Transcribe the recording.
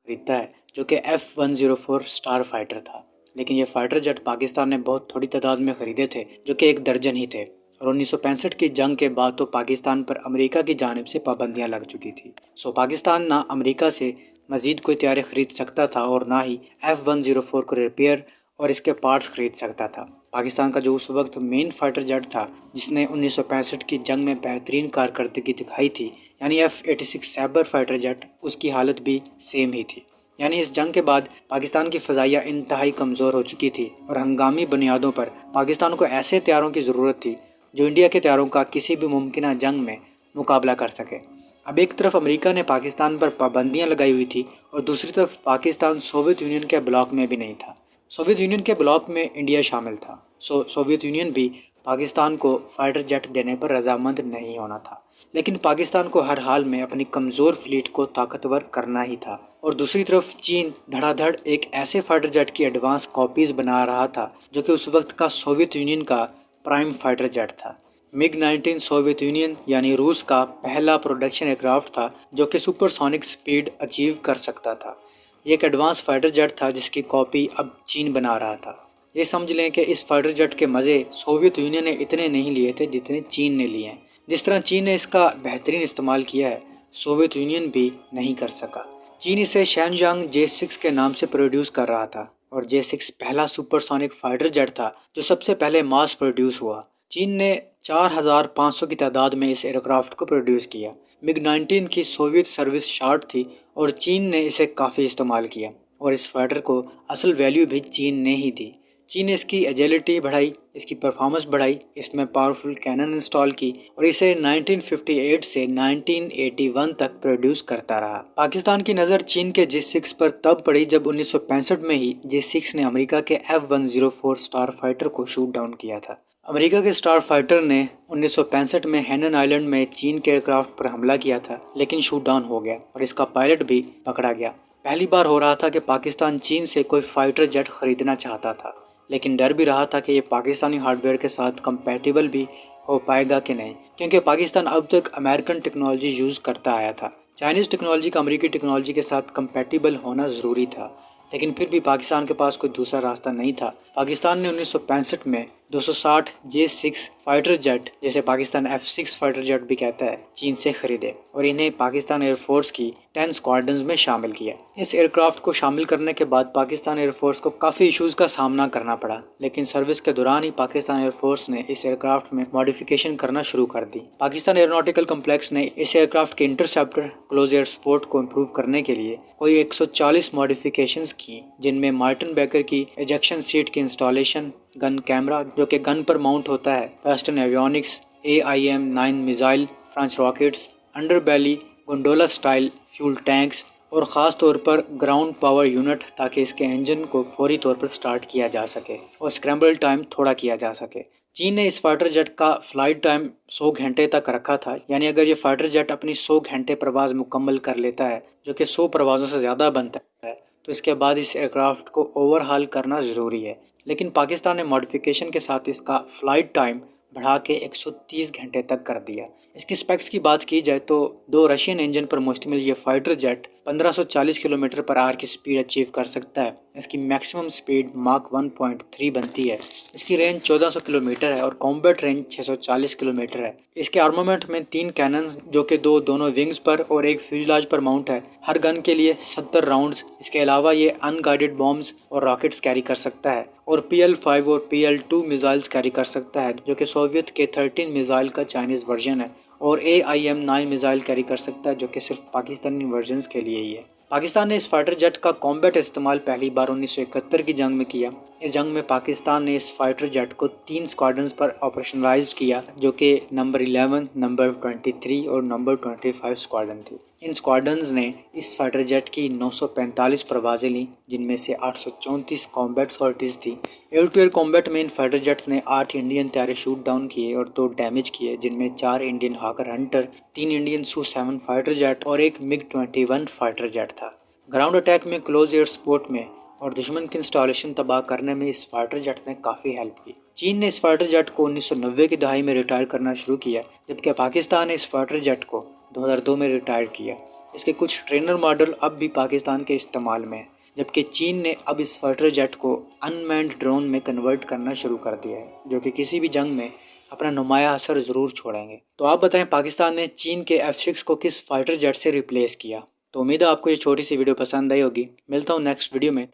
خریدتا ہے جو کہ F-104 اسٹار فائٹر تھا، لیکن یہ فائٹر جیٹ پاکستان نے بہت تھوڑی تعداد میں خریدے تھے جو کہ 1 درجن ہی تھے، اور 1965 کی جنگ کے بعد تو پاکستان پر امریکہ کی جانب سے پابندیاں لگ چکی تھی، سو پاکستان نہ امریکہ سے مزید کوئی طیارے خرید سکتا تھا اور نہ ہی F-104 کو ریپیئر اور اس کے پارٹس خرید سکتا تھا۔ پاکستان کا جو اس وقت مین فائٹر جیٹ تھا جس نے 1965 کی جنگ میں بہترین کارکردگی دکھائی تھی، یعنی F-86 سیبر فائٹر جیٹ، اس کی حالت بھی سیم ہی تھی۔ یعنی اس جنگ کے بعد پاکستان کی فضائیہ انتہائی کمزور ہو چکی تھی اور ہنگامی بنیادوں پر پاکستان کو ایسے طیاروں کی ضرورت تھی جو انڈیا کے طیاروں کا کسی بھی ممکنہ جنگ میں مقابلہ کر سکے۔ اب ایک طرف امریکہ نے پاکستان پر پابندیاں لگائی ہوئی تھی اور دوسری طرف پاکستان سوویت یونین کے بلاک میں بھی نہیں تھا۔ سوویت یونین کے بلاک میں انڈیا شامل تھا، سوویت یونین بھی پاکستان کو فائٹر جیٹ دینے پر رضامند نہیں ہونا تھا، لیکن پاکستان کو ہر حال میں اپنی کمزور فلیٹ کو طاقتور کرنا ہی تھا۔ اور دوسری طرف چین دھڑا دھڑ ایک ایسے فائٹر جیٹ کی ایڈوانس کاپیز بنا رہا تھا جو کہ اس وقت کا سوویت یونین کا پرائم فائٹر جیٹ تھا۔ MiG-19 سوویت یونین یعنی روس کا پہلا پروڈکشن ایئرکرافٹ تھا جو کہ سپر سونک سپیڈ اچیو کر سکتا تھا۔ یہ ایک ایڈوانس فائٹر جیٹ تھا جس کی کاپی اب چین بنا رہا تھا۔ یہ سمجھ لیں کہ اس فائٹر جیٹ کے مزے سوویت یونین نے اتنے نہیں لیے تھے جتنے چین نے لیے ہیں۔ جس طرح چین نے اس کا بہترین استعمال کیا ہے، سوویت یونین بھی نہیں کر سکا۔ چین اسے شینجانگ J6 کے نام سے پروڈیوس کر رہا تھا اور J6 پہلا سپر سونک فائٹر جیٹ تھا جو سب سے پہلے ماس پروڈیوس ہوا۔ چین نے 4500 کی تعداد میں اس ایئرکرافٹ کو پروڈیوس کیا۔ MiG-19 کی سوویت سروس شارٹ تھی اور چین نے اسے کافی استعمال کیا، اور اس فائٹر کو اصل ویلیو بھی چین نے ہی دی۔ چین نے اس کی ایجیلٹی بڑھائی، اس کی پرفارمنس بڑھائی، اس میں پاورفل کینن انسٹال کی اور اسے 1958 سے 1981 تک پروڈیوس کرتا رہا۔ پاکستان کی نظر چین کے J6 پر تب پڑی جب 1965 میں ہی J6 نے امریکہ کے F-104 اسٹار فائٹر کو شوٹ ڈاؤن کیا تھا۔ امریکہ کے اسٹار فائٹر نے 1965 میں ہینن آئلینڈ میں چین کے ایئرکرافٹ پر حملہ کیا تھا، لیکن شوٹ ڈاؤن ہو گیا اور اس کا پائلٹ بھی پکڑا گیا۔ پہلی بار ہو رہا تھا کہ پاکستان چین سے کوئی فائٹر جیٹ خریدنا چاہتا تھا، لیکن ڈر بھی رہا تھا کہ یہ پاکستانی ہارڈ ویئر کے ساتھ کمپیٹیبل بھی ہو پائے گا کہ نہیں، کیونکہ پاکستان اب تک امریکن ٹیکنالوجی یوز کرتا آیا تھا۔ چائنیز ٹیکنالوجی کا امریکی ٹیکنالوجی کے ساتھ کمپیٹیبل ہونا ضروری تھا، لیکن پھر بھی پاکستان کے پاس کوئی دوسرا راستہ نہیں تھا۔ پاکستان نے 1965 میں 260 J6 فائٹر جیٹ، جسے پاکستان F-6 فائٹر جیٹ بھی کہتا ہے، چین سے خریدے اور انہیں پاکستان ایئر فورس کی 10 اسکواڈرنز میں شامل کیا۔ اس ایئرکرافٹ کو شامل کرنے کے بعد پاکستان ایئر فورس کو کافی ایشوز کا سامنا کرنا پڑا، لیکن سروس کے دوران ہی پاکستان ایئر فورس نے اس ایئرکرافٹ میں ماڈیفیکیشن کرنا شروع کر دی۔ پاکستان ایئروناٹیکل کمپلیکس نے اس ایئرکرافٹ کے انٹرسیپٹر کلوز ایئر سپورٹ کو امپروو کرنے کے لیے کوئی 140 ماڈیفیکیشنز کی، جن میں مارٹن بیکر کی ایجیکشن سیٹ کی انسٹالیشن، گن کیمرہ جو کہ گن پر ماؤنٹ ہوتا ہے، western avionics, AIM-9 missile French rockets, under belly gondola style fuel tanks اور خاص طور پر گراؤنڈ پاور یونٹ تاکہ اس کے انجن کو فوری طور پر سٹارٹ کیا جا سکے اور اسکریمبل ٹائم تھوڑا کیا جا سکے۔ چین نے اس فائٹر جیٹ کا فلائٹ ٹائم 100 گھنٹے تک رکھا تھا، یعنی اگر یہ فائٹر جیٹ اپنی 100 گھنٹے پرواز مکمل کر لیتا ہے، جو کہ 100 پروازوں سے زیادہ بنتا ہے، تو اس کے بعد اس ایئرکرافٹ کو اوور ہال کرنا ضروری ہے۔ لیکن پاکستان نے ماڈیفیکیشن کے ساتھ اس کا فلائٹ ٹائم بڑھا کے 130 گھنٹے تک کر دیا۔ اس کی سپیکس کی بات کی جائے تو 2 رشین انجن پر مشتمل یہ فائٹر جیٹ 1540 کلومیٹر پر آور کی سپیڈ اچیو کر سکتا ہے۔ اس کی میکسیمم سپیڈ ماک 1.3 بنتی ہے۔ اس کی رینج 1400 کلومیٹر ہے اور کامبیٹ رینج 640 کلومیٹر ہے۔ اس کے آرمامنٹ میں 3 کیننز جو کہ دونوں ونگز پر اور ایک فیوزلاج پر ماؤنٹ ہے، ہر گن کے لیے 70 راؤنڈز۔ اس کے علاوہ یہ ان گائیڈڈ بامز اور راکٹس کیری کر سکتا ہے اور PL-5 اور PL-2 میزائلز کیری کر سکتا ہے، جو کہ سوویت کے 13 میزائل کا چائنیز ورژن ہے، اور AIM-9 میزائل کیری کر سکتا ہے جو کہ صرف پاکستانی ورژنز کے لیے ہی ہے۔ پاکستان نے اس فائٹر جیٹ کا کامبیٹ استعمال پہلی بار 1971 کی جنگ میں کیا۔ اس جنگ میں پاکستان نے اس فائٹر جیٹ کو 3 اسکواڈرنز پر آپریشنلائز کیا، جو کہ نمبر 11، نمبر 23 اور نمبر 25 اسکواڈرن تھی۔ ان اسکواڈرنز نے اس فائٹر جیٹ کی 945 پروازیں لیں، جن میں سے 834 کامبیٹ سارٹیز تھی۔ ایئر ٹو ایئر کامبیٹ میں ان فائٹر جیٹس نے 8 انڈین طیارے شوٹ ڈاؤن کیے اور 2 ڈیمیج کیے، جن میں 4 انڈین ہاکر ہنٹر، 3 انڈین سو-7 فائٹر جیٹ اور ایک MiG-21 فائٹر جیٹ تھا۔ گراؤنڈ اٹیک میں، کلوز ایئر سپورٹ میں اور دشمن کی انسٹالیشن تباہ کرنے میں اس فائٹر جیٹ نے کافی ہیلپ کی۔ چین نے اس فائٹر جیٹ کو 1990 کی دہائی میں ریٹائر کرنا شروع کیا، جبکہ پاکستان نے اس فائٹر جیٹ کو 2002 میں ریٹائر کیا۔ اس کے کچھ ٹرینر ماڈل اب بھی پاکستان کے استعمال میں ہیں، جبکہ چین نے اب اس فائٹر جیٹ کو ان مینڈ ڈرون میں کنورٹ کرنا شروع کر دیا ہے، جو کہ کسی بھی جنگ میں اپنا نمایاں اثر ضرور چھوڑیں گے۔ تو آپ بتائیں پاکستان نے چین کے F-6 کو کس فائٹر جیٹ سے ریپلیس کیا؟ تو امید ہے آپ کو یہ چھوٹی سی ویڈیو پسند آئی ہوگی۔ ملتا ہوں نیکسٹ ویڈیو میں۔